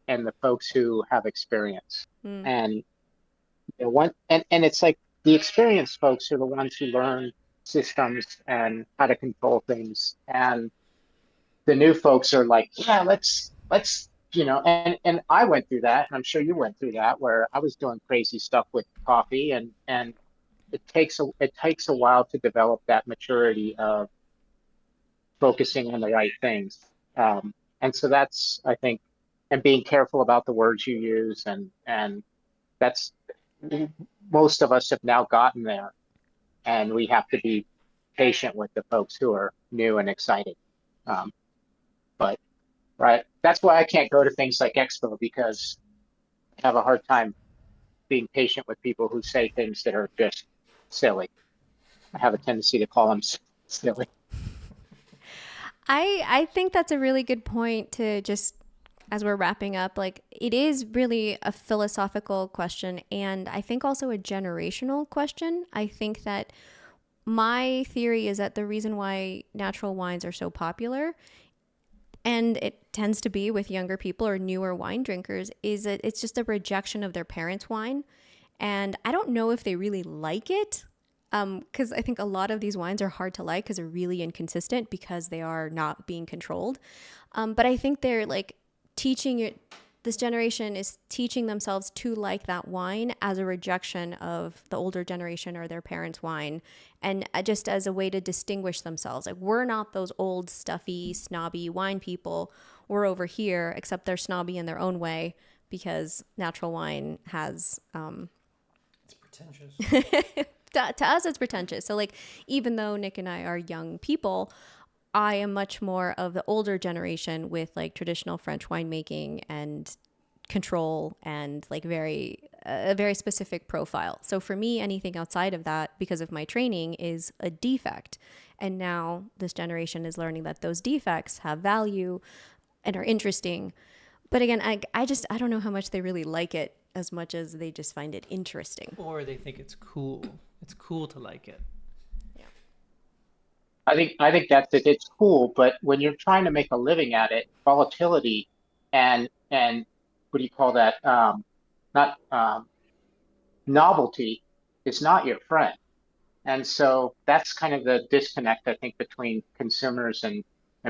and the folks who have experience. Mm. And and it's like the experienced folks are the ones who learn systems and how to control things. And the new folks are like, yeah, let's and I went through that, and I'm sure you went through that, where I was doing crazy stuff with coffee, and it takes a while to develop that maturity of focusing on the right things. And so that's, I think, and being careful about the words you use, and that's most of us have now gotten there, and we have to be patient with the folks who are new and excited. But right, that's why I can't go to things like Expo, because I have a hard time being patient with people who say things that are just silly. I have a tendency to call them silly. I think that's a really good point to just as we're wrapping up. Like, it is really a philosophical question, and I think also a generational question. I think that my theory is that the reason why natural wines are so popular, and it tends to be with younger people or newer wine drinkers, is that it's just a rejection of their parents' wine. And I don't know if they really like it, because I think a lot of these wines are hard to like because they're really inconsistent because they are not being controlled. But I think they're like teaching it. This generation is teaching themselves to like that wine as a rejection of the older generation or their parents' wine, and just as a way to distinguish themselves. Like, we're not those old, stuffy, snobby wine people. We're over here, except they're snobby in their own way because natural wine has It's pretentious. to us it's pretentious. So like, even though Nick and I are young people, I am much more of the older generation with like traditional French winemaking and control and like a very specific profile. So for me, anything outside of that, because of my training, is a defect. And now this generation is learning that those defects have value and are interesting. But again, I don't know how much they really like it as much as they just find it interesting. Or they think it's cool. It's cool to like it. I think that's it. It's cool, but when you're trying to make a living at it, volatility and what do you call that? Not Novelty is not your friend. And so that's kind of the disconnect, I think, between consumers and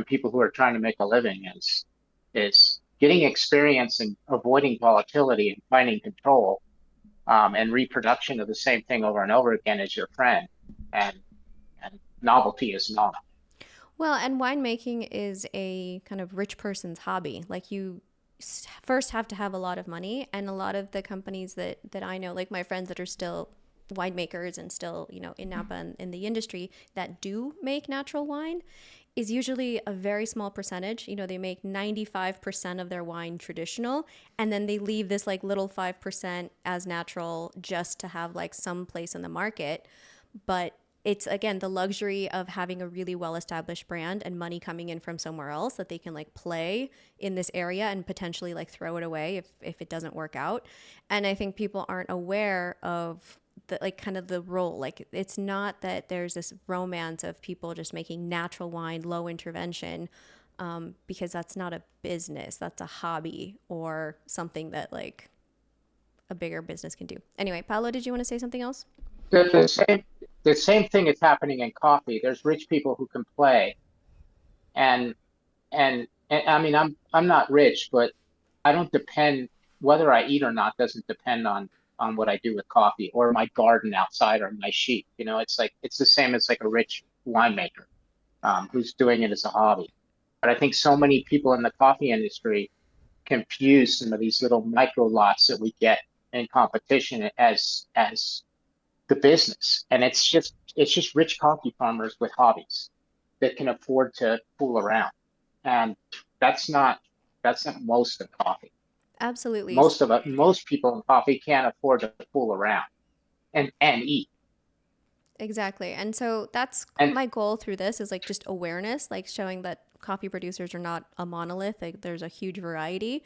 people who are trying to make a living is getting experience and avoiding volatility and finding control, and reproduction of the same thing over and over again is your friend, and and novelty is not. Well, and winemaking is a kind of rich person's hobby. Like, you first have to have a lot of money, and a lot of the companies that I know, like my friends that are still winemakers and still, in Napa and in the industry that do make natural wine, is usually a very small percentage. They make 95% of their wine traditional, and then they leave this like little 5% as natural just to have like some place in the market. But it's, again, the luxury of having a really well established brand and money coming in from somewhere else that they can like play in this area and potentially like throw it away if it doesn't work out. And I think people aren't aware of the like kind of the role. Like, it's not that there's this romance of people just making natural wine, low intervention, because that's not a business. That's a hobby or something that like a bigger business can do. Anyway, Paolo, did you want to say something else? The same thing is happening in coffee. There's rich people who can play, and and I mean, I'm not rich, but I don't depend, whether I eat or not doesn't depend on what I do with coffee or my garden outside or my sheep. It's like it's the same as like a rich winemaker, who's doing it as a hobby. But I think so many people in the coffee industry confuse some of these little micro lots that we get in competition as the business, and it's just rich coffee farmers with hobbies that can afford to fool around, and that's not that's not most of coffee. Absolutely. Most people in coffee can't afford to fool around and eat. Exactly. And so that's And my goal through this is like just awareness, like showing that coffee producers are not a monolith. Like there's a huge variety.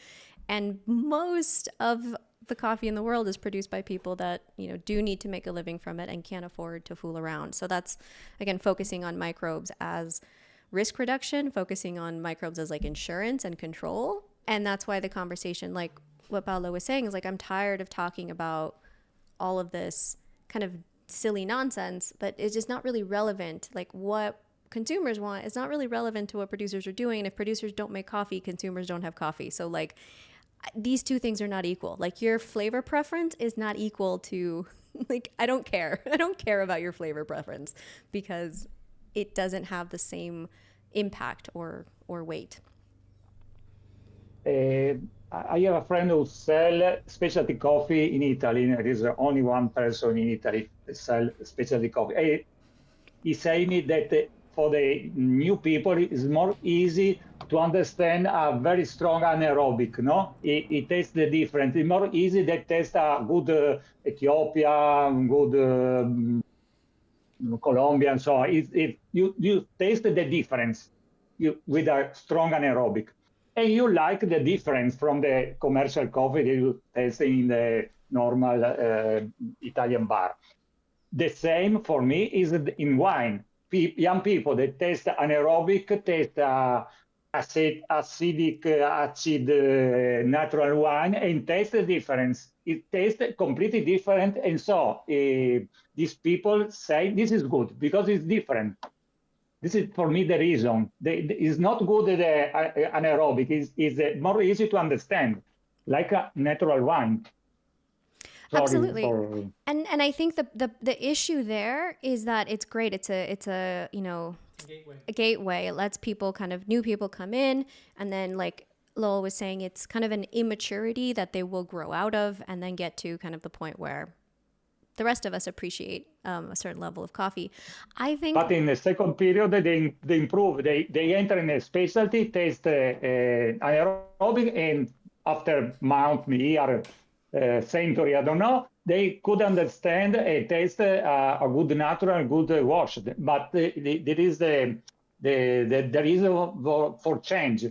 And most of the coffee in the world is produced by people that, you know, do need to make a living from it and can't afford to fool around. So that's, again, focusing on microbes as risk reduction, focusing on microbes as like insurance and control. And that's why the conversation, like what Paolo was saying, is like, I'm tired of talking about all of this kind of silly nonsense that is just not really relevant. Like what consumers want is not really relevant to what producers are doing. And if producers don't make coffee, consumers don't have coffee. So like these two things are not equal. Like your flavor preference is not equal to like, I don't care. I don't care about your flavor preference because it doesn't have the same impact or weight. I have a friend who sell specialty coffee in Italy. There is only one person in Italy sell specialty coffee. He say me that for the new people, it's more easy to understand a very strong anaerobic. No, it tastes the difference. It's more easy to taste a good Ethiopia, good Colombia, and so on. You taste the difference with a strong anaerobic. And you like the difference from the commercial coffee that you taste in the normal Italian bar. The same for me is in wine. Young people that taste anaerobic, taste acidic, acid natural wine, and taste the difference. It tastes completely different. And so these people say this is good because it's different. This is for me the reason. It's not good anaerobic. It's more easy to understand, like a natural wine. Sorry Absolutely. for And I think the issue there is that it's great. It's a you know, a gateway. It lets people kind of new people come in, and then like Lowell was saying, it's kind of an immaturity that they will grow out of and then get to kind of the point where the rest of us appreciate a certain level of coffee. I think But in the second period, they improve. They enter in a specialty, taste anaerobic, and after month, year, century, I don't know, they could understand and taste a good natural, good wash. But there is the reason for change.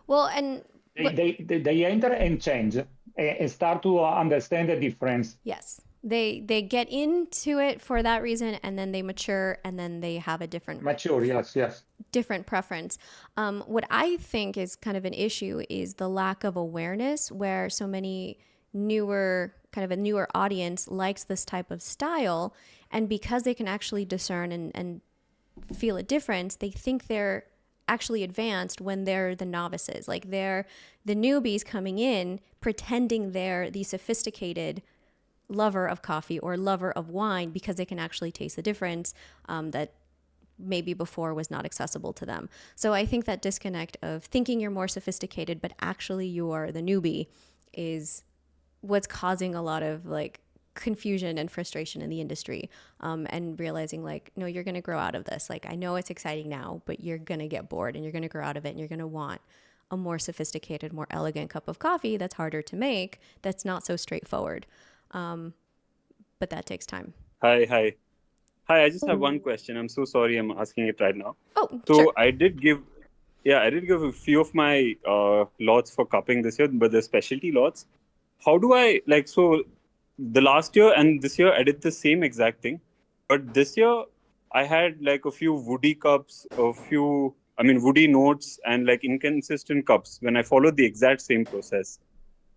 well, and They enter and change and start to understand the difference. yes, they get into it for that reason, and then they mature, and then they have a Mature, yes. different preference. What I think is kind of an issue is the lack of awareness, where so many kind of a newer audience likes this type of style, and because they can actually discern and feel a difference, they think they're actually advanced when they're the novices. Like they're the newbies coming in pretending they're the sophisticated lover of coffee or lover of wine because they can actually taste the difference that maybe before was not accessible to them. So I think that disconnect of thinking you're more sophisticated but actually you're the newbie is what's causing a lot of like confusion and frustration in the industry, and realizing like, no, you're going to grow out of this. Like, I know it's exciting now, but you're going to get bored and you're going to grow out of it, and you're going to want a more sophisticated, more elegant cup of coffee that's harder to make, that's not so straightforward. But that takes time. Hi. I just have one question. I'm so sorry I'm asking it right now. Oh, So sure. I did give a few of my lots for cupping this year, but the specialty lots. How do I so the last year and this year I did the same exact thing, but this year I had like a few woody cups, woody notes and like inconsistent cups when I followed the exact same process.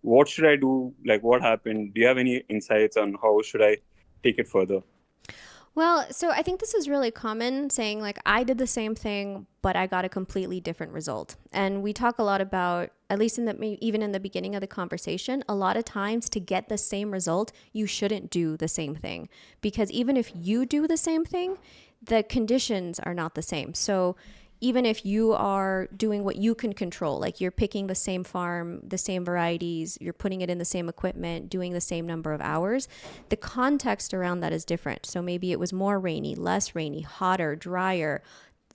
What should I do? Like, what happened? Do you have any insights on how should I take it further? Well, so I think this is really common, saying like, I did the same thing, but I got a completely different result. And we talk a lot about, at least even in the beginning of the conversation, a lot of times to get the same result, you shouldn't do the same thing, because even if you do the same thing, the conditions are not the same. So even if you are doing what you can control, like you're picking the same farm, the same varieties, you're putting it in the same equipment, doing the same number of hours, the context around that is different. So maybe it was more rainy, less rainy, hotter, drier,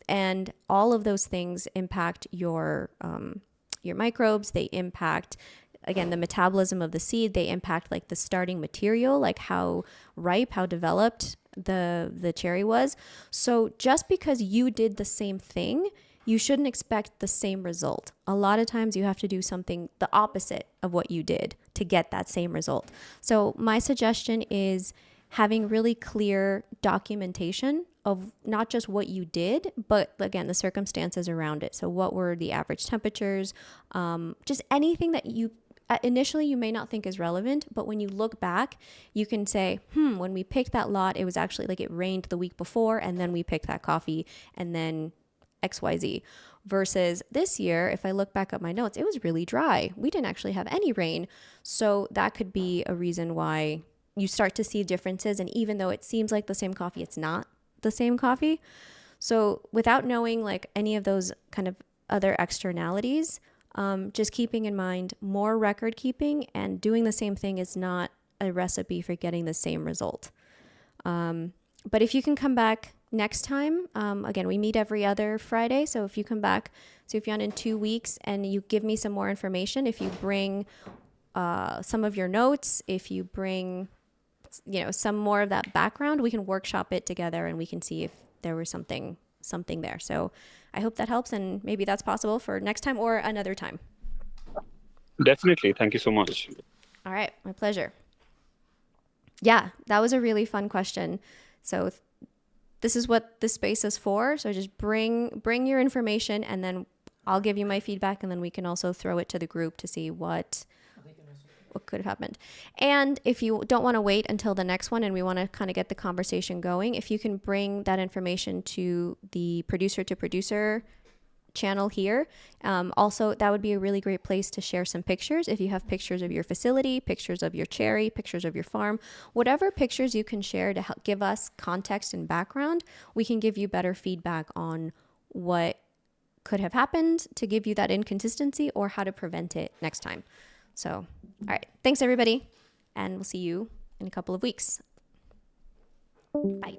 and all of those things impact your microbes. They impact again, the metabolism of the seed, they impact like the starting material, like how ripe, how developed the cherry was. So just because you did the same thing, you shouldn't expect the same result. A lot of times you have to do something the opposite of what you did to get that same result. So my suggestion is having really clear documentation of not just what you did, but again, the circumstances around it. So what were the average temperatures? Just anything that you initially you may not think is relevant, but when you look back, you can say, when we picked that lot, it was actually like it rained the week before, and then we picked that coffee, and then XYZ. Versus this year, if I look back at my notes, it was really dry. We didn't actually have any rain. So that could be a reason why you start to see differences. And even though it seems like the same coffee, it's not the same coffee. So without knowing like any of those kind of other externalities, just keeping in mind more record keeping and doing the same thing is not a recipe for getting the same result. But if you can come back next time, again, we meet every other Friday. So if you come back, Sufyan, in 2 weeks and you give me some more information, if you bring some of your notes, if you bring, some more of that background, we can workshop it together and we can see if there was something there. So I hope that helps, and maybe that's possible for next time or another time. Definitely. Thank you so much. All right. My pleasure. Yeah, that was a really fun question. So this is what this space is for. So just bring your information, and then I'll give you my feedback, and then we can also throw it to the group to see what could have happened. And if you don't want to wait until the next one and we want to kind of get the conversation going, if you can bring that information to the producer to producer channel here. Also, that would be a really great place to share some pictures. If you have pictures of your facility, pictures of your cherry, pictures of your farm, whatever pictures you can share to help give us context and background, we can give you better feedback on what could have happened to give you that inconsistency or how to prevent it next time. So, all right. Thanks, everybody. And we'll see you in a couple of weeks. Bye.